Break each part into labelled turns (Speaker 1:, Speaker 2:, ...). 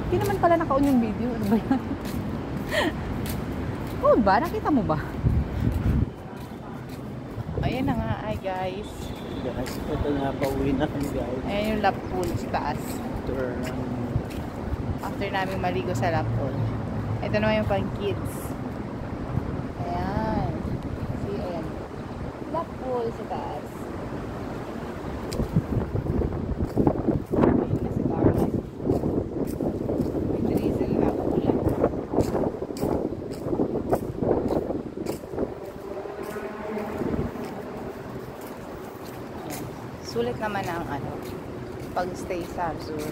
Speaker 1: Hindi naman pala naka-on yung video. Ano ba yan? Oo ba? Nakita mo ba? Ayan na nga ay guys.
Speaker 2: Guys, ito nga pauwi na kami guys.
Speaker 1: Ayan yung lap pool sa taas. After namin maligo sa lap pool. Ito naman yung pang kids. Ayan. See, ayan. Lap pool sa taas. Ayun na si Carmen. May drizzle na ulan. Sulit naman ang pag-stay sa Azur.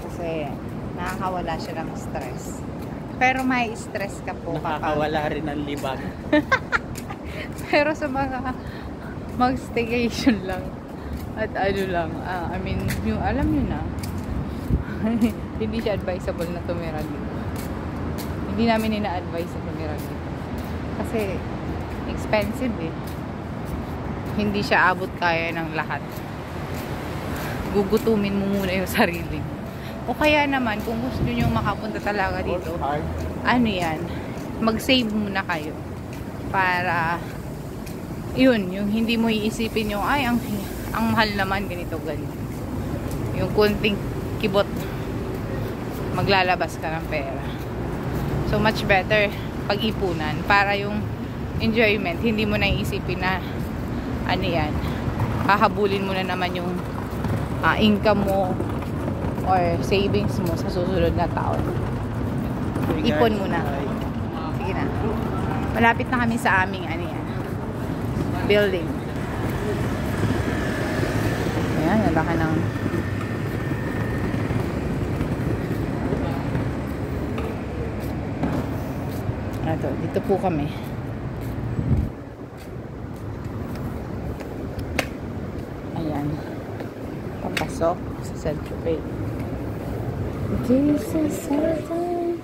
Speaker 1: Kasi nakakawala siya ng stress. Pero may stress ka po
Speaker 2: nakakawala rin ng libag.
Speaker 1: Pero sa mga mag-staycation lang at lang, I mean, yung alam nyo na, hindi siya advisable na tumira dito. Hindi namin ina-advise na tumira dito. Kasi expensive eh. Hindi siya abot kaya ng lahat. Gugutumin mo muna yung sarili. O kaya naman, kung gusto nyo makapunta talaga dito, ano yan, mag-save muna kayo. Para, yun, yung hindi mo iisipin yung, ay, ang mahal naman, ganito, ganito. Yung kunting kibot, maglalabas ka ng pera. So, much better pag-ipunan para yung enjoyment, hindi mo na iisipin na ano yan, hahabulin mo na naman yung income mo or savings mo sa susunod na taon. Ipon muna. Sige na. Malapit na kami sa aming ano yan, building. Ayan, nalaki ng ito, dito po kami. Ayan. Papasok sa Central Bay. This is Central.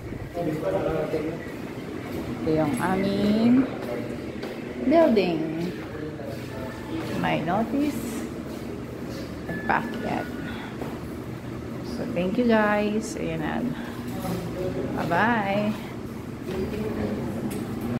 Speaker 1: Ito yung aming building. May notice. Nagpakyat. So, thank you guys. Ayan na. Bye-bye.